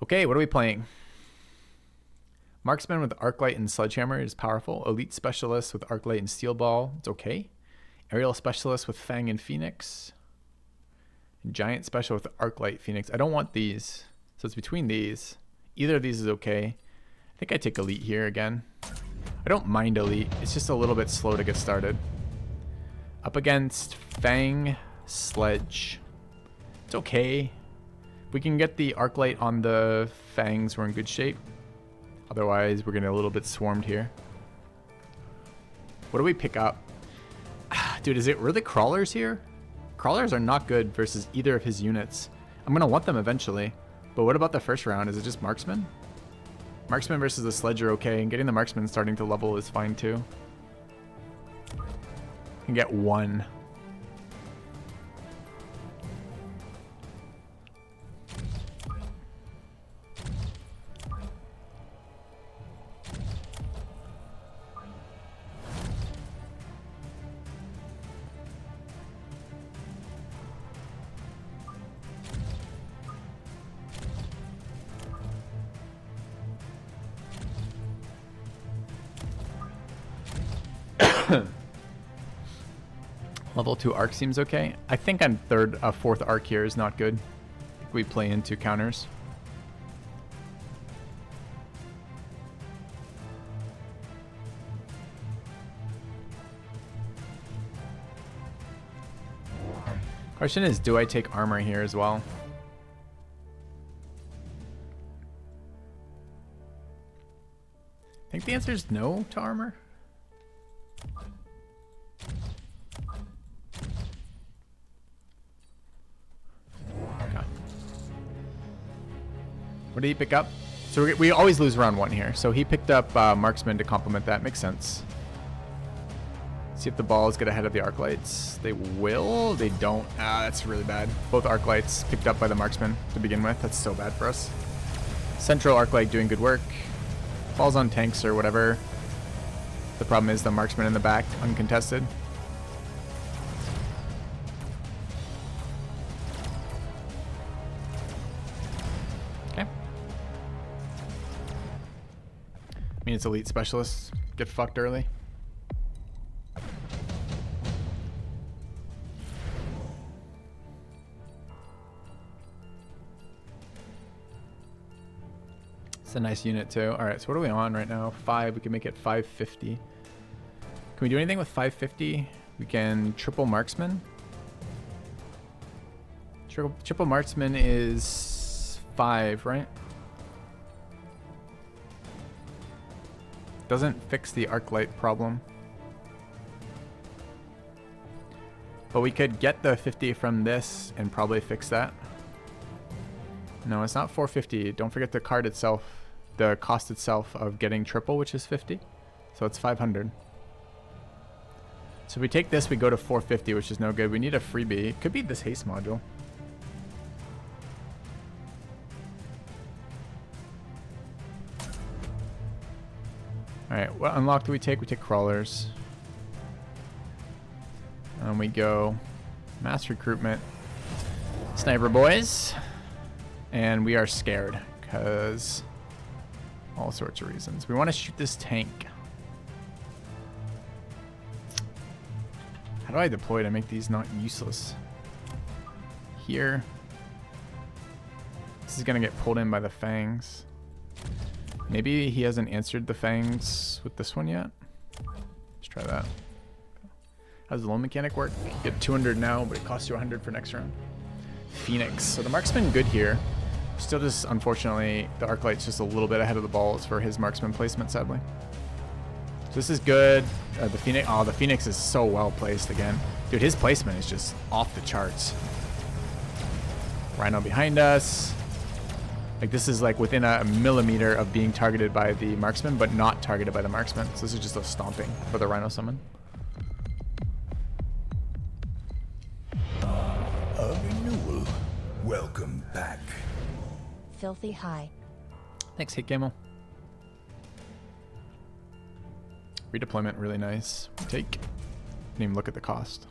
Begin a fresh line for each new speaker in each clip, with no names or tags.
Okay, what are we playing? Marksman with Arclight and Sledgehammer is powerful. Elite Specialist with Arclight and Steel Ball, it's okay. Aerial Specialist with Fang and Phoenix. And Giant Special with Arclight, Phoenix. I don't want these, so it's between these. Either of these is okay. I think I take Elite here again. I don't mind Elite, it's just a little bit slow to get started. Up against Fang, Sledge. It's okay. If we can get the Arclight on the Fangs, we're in good shape. Otherwise, we're getting a little bit swarmed here. What do we pick up? Dude, is it really Crawlers here? Crawlers are not good versus either of his units. I'm going to want them eventually. But what about the first round? Is it just Marksman? Marksman versus the Sledge are okay, and getting the Marksman starting to level is fine too. Can get one. Level 2 arc seems okay. I think on fourth arc here is not good. I think we play into counters. Question is, do I take armor here as well? I think the answer is no to armor. What did he pick up? So we always lose round one here. So he picked up Marksman to complement that. Makes sense. See if the balls get ahead of the Arclights. They will. They don't. Ah, that's really bad. Both Arclights picked up by the Marksman to begin with. That's so bad for us. Central Arclight doing good work. Falls on tanks or whatever. The problem is the Marksman in the back, uncontested. Okay. I mean, it's Elite Specialists. Get fucked early. It's a nice unit too. All right, so what are we on right now? 5. We can make it 550. Can we do anything with 550? We can triple Marksman. Triple Marksman is 5, right? Doesn't fix the Arclight problem. But we could get the 50 from this and probably fix that. No, it's not 450. Don't forget the card itself, the cost itself of getting triple, which is 50. So it's 500. So if we take this, we go to 450, which is no good. We need a freebie. It could be this haste module. Alright, what unlock do we take? We take Crawlers. And we go mass recruitment. Sniper boys. And we are scared because all sorts of reasons. We want to shoot this tank. How do I deploy to make these not useless? Here. This is going to get pulled in by the Fangs. Maybe he hasn't answered the Fangs with this one yet. Let's try that. How does the loan mechanic work? You get 200 now, but it costs you 100 for next round. Phoenix. So the Marksman good here. Still just, unfortunately, the Arclight's just a little bit ahead of the balls for his Marksman placement, sadly. So this is good. The Phoenix, oh, the Phoenix is so well placed again. Dude, his placement is just off the charts. Rhino behind us. Like, this is like within a millimeter of being targeted by the Marksman, but not targeted by the Marksman. So this is just a stomping for the Rhino summon.
A renewal. Welcome back.
Filthy high.
Thanks, Hit Gamel. Redeployment, really nice. Take. Didn't even look at the cost.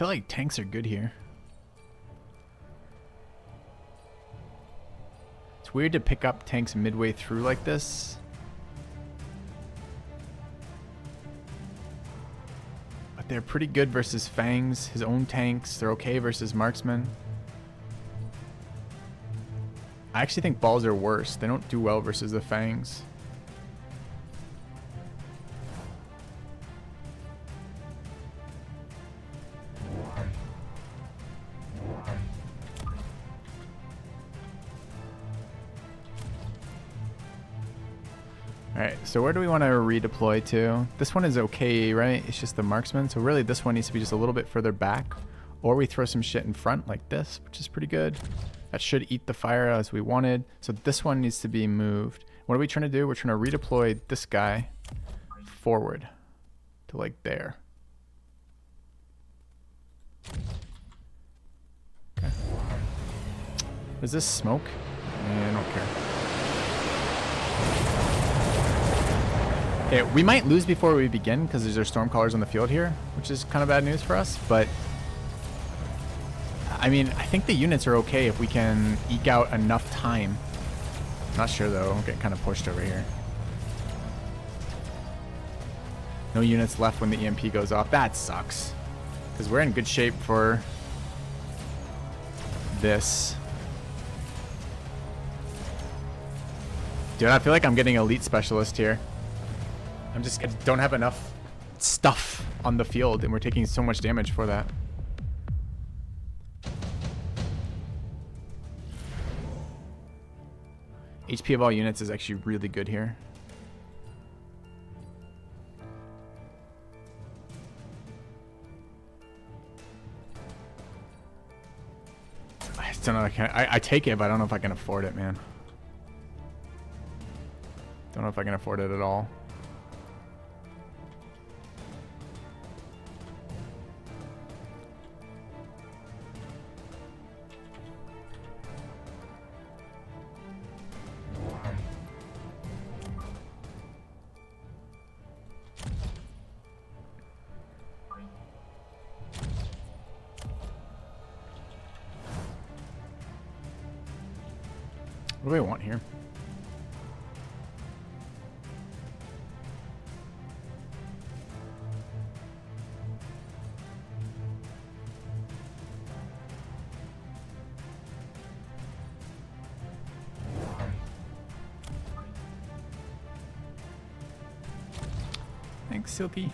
feel like tanks are good here. It's weird to pick up tanks midway through like this. But they're pretty good versus Fangs, his own tanks. They're okay versus marksmen. I actually think balls are worse. They don't do well versus the Fangs. Alright, so where do we want to redeploy to? This one is okay, right? It's just the marksman. So really this one needs to be just a little bit further back. Or we throw some shit in front like this, which is pretty good. That should eat the fire as we wanted. So this one needs to be moved. What are we trying to do? We're trying to redeploy this guy forward to like there. Okay. Is this smoke? I don't care. Okay, we might lose before we begin because there's our Stormcallers on the field here, which is kind of bad news for us, but I mean, I think the units are okay if we can eke out enough time. Not sure though, I'm getting kind of pushed over here. No units left when the EMP goes off. That sucks. Because we're in good shape for this. Dude, I feel like I'm getting elite specialist here. I don't have enough stuff on the field and we're taking so much damage for that. HP of all units is actually really good here. I just don't know. I take it, but I don't know if I can afford it, man. Don't know if I can afford it at all. What do I want here? Thanks, Silky.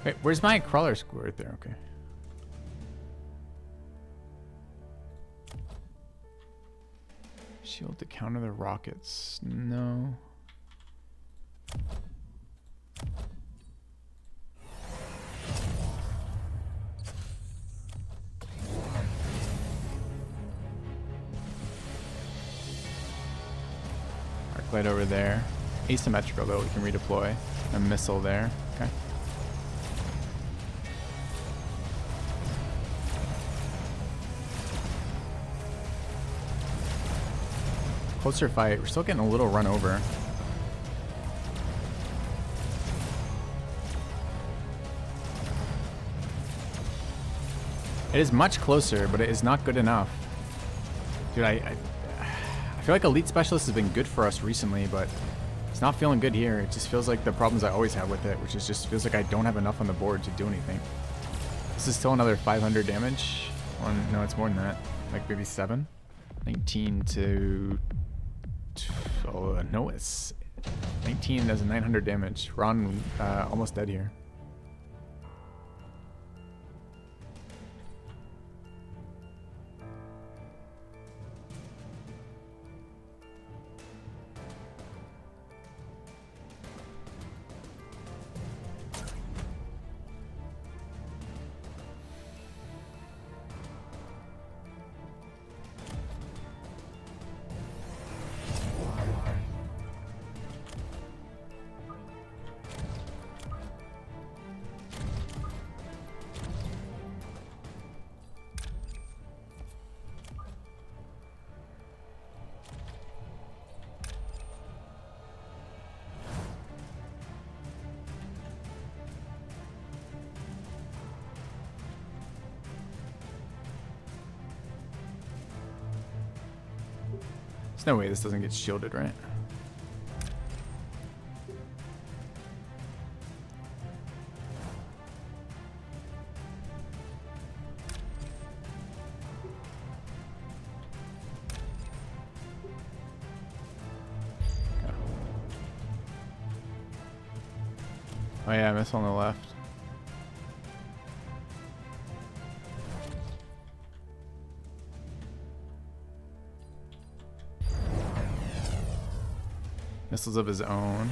Wait, where's my crawler square right there? Okay. Shield to counter the rockets. No. Arc light over there. Asymmetrical though, we can redeploy. A missile there. Okay. Closer fight. We're still getting a little run over. It is much closer, but it is not good enough. Dude, I feel like Elite Specialist has been good for us recently, but it's not feeling good here. It just feels like the problems I always have with it, which is just feels like I don't have enough on the board to do anything. This is still another 500 damage. Or no, it's more than that. Like maybe 7? 19 to... Oh, no, it's 19 does 900 damage. Ron almost dead here. There's no way this doesn't get shielded, right? Oh yeah, missile on the left. Missiles of his own.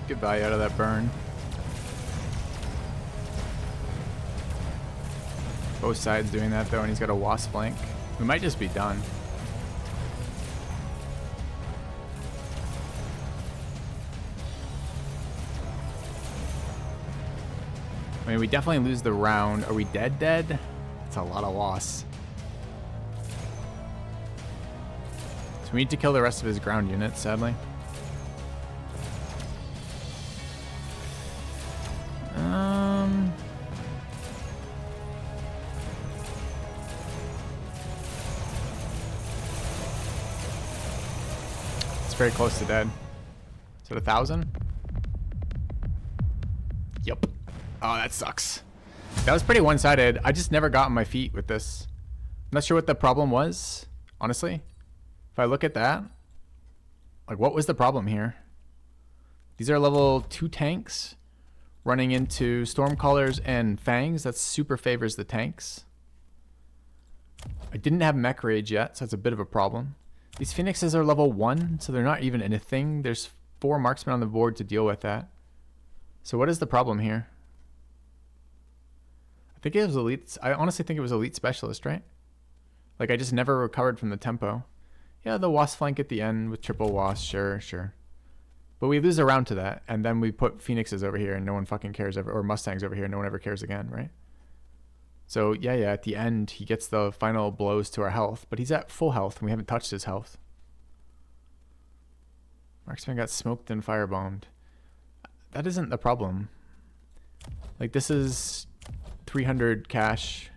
Good value out of that burn. Both sides doing that though, and he's got a wasp flank. We might just be done. I mean, we definitely lose the round. Are we dead? It's a lot of loss. So we need to kill the rest of his ground units, sadly. It's very close to dead. Is it 1,000? Yep. Oh, that sucks. That was pretty one-sided. I just never got on my feet with this. I'm not sure what the problem was, honestly. If I look at that, like, what was the problem here? These are level 2 tanks running into Stormcallers and Fangs. That super favors the tanks. I didn't have Mech Rage yet, so that's a bit of a problem. These Phoenixes are level 1, so they're not even in a thing. There's 4 marksmen on the board to deal with that. So what is the problem here? I think it was elite. I honestly think it was elite specialist, right? Like, I just never recovered from the tempo. Yeah, the wasp flank at the end with triple wasp, sure. But we lose a round to that, and then we put Phoenixes over here and no one fucking cares ever, or Mustangs over here and no one ever cares again, right? So yeah, at the end he gets the final blows to our health, but he's at full health and we haven't touched his health. Marksman got smoked and firebombed. That isn't the problem. Like, this is 300 cash.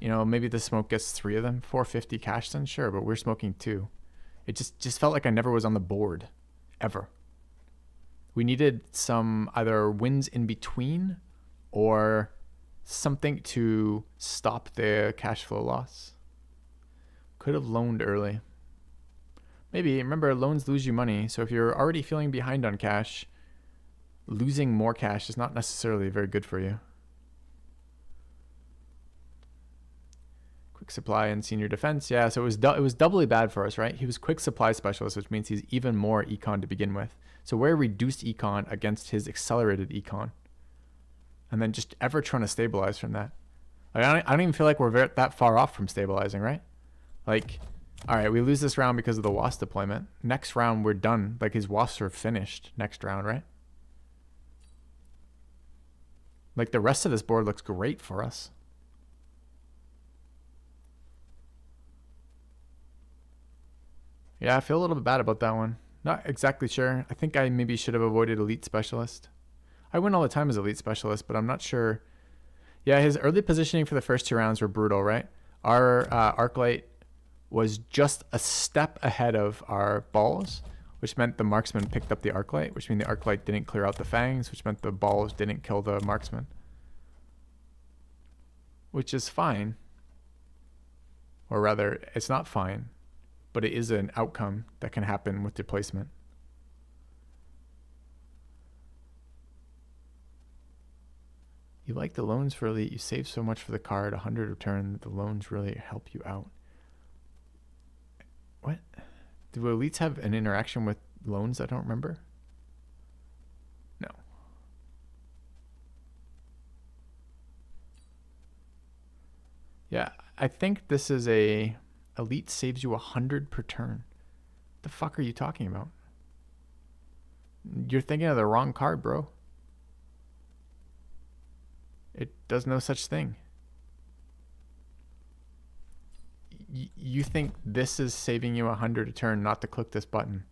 You know, maybe the smoke gets 3 of them. 450 cash then, sure, but we're smoking 2. It just felt like I never was on the board. Ever. We needed some either wins in between or something to stop the cash flow loss. Could have loaned early. Maybe. Remember, loans lose you money, so if you're already feeling behind on cash, losing more cash is not necessarily very good for you. Quick supply and senior defense. Yeah, so it was doubly bad for us, right? He was quick supply specialist, which means he's even more econ to begin with. So we're reduced econ against his accelerated econ. And then just ever trying to stabilize from that. Like, I don't even feel like we're that far off from stabilizing, right? Like, all right, we lose this round because of the wasp deployment. Next round, we're done. Like, his wasps are finished next round, right? Like, the rest of this board looks great for us. Yeah, I feel a little bit bad about that one. Not exactly sure. I think I maybe should have avoided elite specialist. I win all the time as elite specialist, but I'm not sure. Yeah, his early positioning for the first 2 rounds were brutal, right? Our Arclight was just a step ahead of our balls, which meant the marksman picked up the Arclight, which meant the Arclight didn't clear out the Fangs, which meant the balls didn't kill the marksman. Which is fine. Or rather, it's not fine, but it is an outcome that can happen with displacement. You like the loans for elite. You save so much for the card. 100 return. The loans really help you out. What? Do elites have an interaction with loans? I don't remember. No. Yeah, I think this is a elite saves you 100 per turn. The fuck are you talking about? You're thinking of the wrong card, bro. It does no such thing. You think this is saving you 100 a turn not to click this button.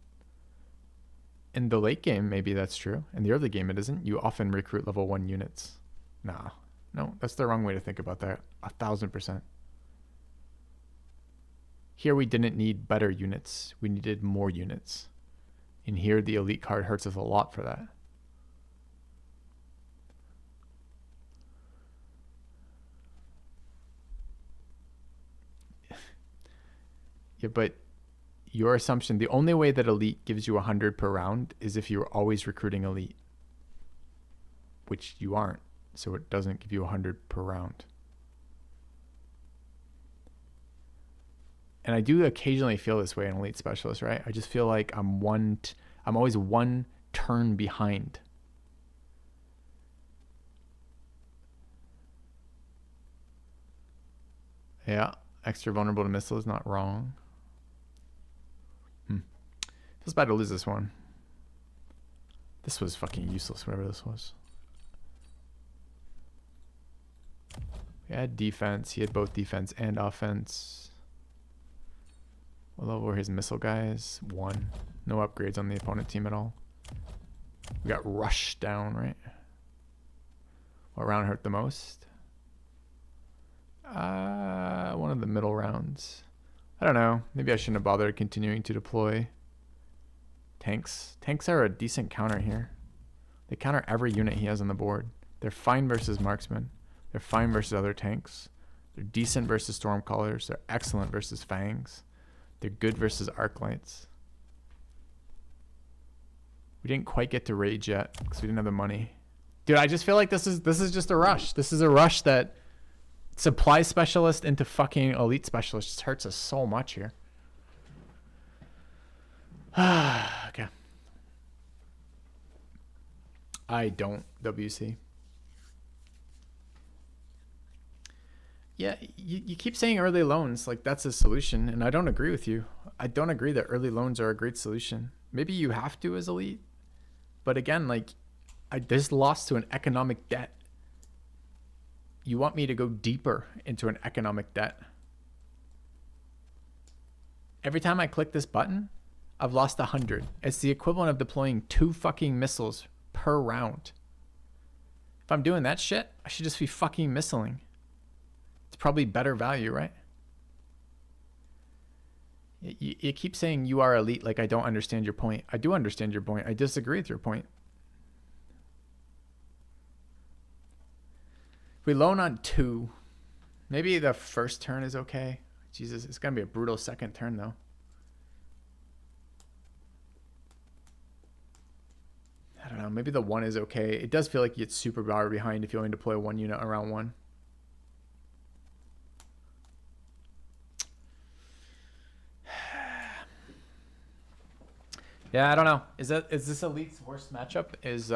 In the late game, maybe that's true. In the early game, it isn't. You often recruit level 1 units. Nah. No, that's the wrong way to think about that. 1,000%. Here we didn't need better units. We needed more units. And here the elite card hurts us a lot for that. Yeah, but your assumption, the only way that elite gives you 100 per round is if you're always recruiting elite, which you aren't. So it doesn't give you 100 per round. And I do occasionally feel this way in elite specialist, right? I just feel like I'm always one turn behind. Yeah, extra vulnerable to missile is not wrong. Feels bad to lose this one. This was fucking useless, whatever this was. We had defense. He had both defense and offense. What level were his missile guys? 1. No upgrades on the opponent team at all. We got rushed down, right? What round hurt the most? One of the middle rounds. I don't know. Maybe I shouldn't have bothered continuing to deploy tanks. Tanks are a decent counter here. They counter every unit he has on the board. They're fine versus marksmen. They're fine versus other tanks. They're decent versus stormcallers. They're excellent versus fangs. They're good versus arclights. We didn't quite get to rage yet because we didn't have the money. Dude, I just feel like this is just a rush. This is a rush that supply specialist into fucking elite specialist just hurts us so much here. Okay. I don't WC. Yeah, you keep saying early loans like that's a solution, and I don't agree with you. I don't agree that early loans are a great solution. Maybe you have to as elite, but again, like this lost to an economic debt. You want me to go deeper into an economic debt. Every time I click this button, I've lost 100. It's the equivalent of deploying 2 fucking missiles per round. If I'm doing that shit, I should just be fucking missiling. It's probably better value, right? You keep saying you are elite like I don't understand your point. I do understand your point. I disagree with your point. If we loan on 2, maybe the first turn is okay. Jesus, it's going to be a brutal second turn though. I don't know. Maybe the 1 is okay. It does feel like you get super power behind if you only deploy 1 unit around 1. Yeah, I don't know. Is this elite's worst matchup? Is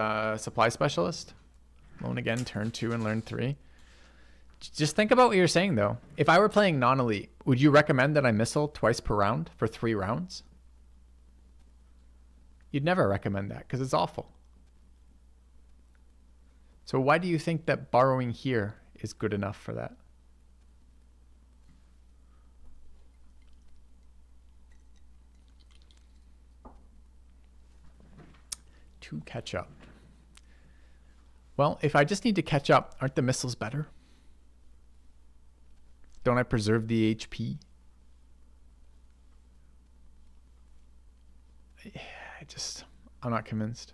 supply specialist? Loan again, turn 2 and learn 3. Just think about what you're saying though. If I were playing non-elite, would you recommend that I missile twice per round for 3 rounds? You'd never recommend that because it's awful. So why do you think that borrowing here is good enough for that? To catch up. Well, if I just need to catch up, aren't the missiles better? Don't I preserve the HP? I'm not convinced.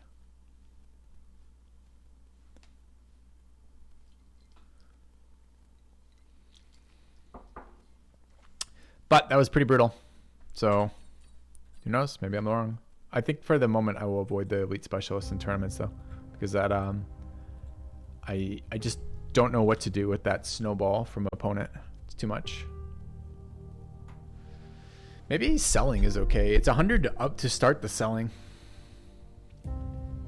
But that was pretty brutal. So who knows? Maybe I'm wrong. I think for the moment I will avoid the elite specialists in tournaments though, because that I just don't know what to do with that snowball from opponent. It's too much. Maybe selling is okay. It's 100 up to start the selling.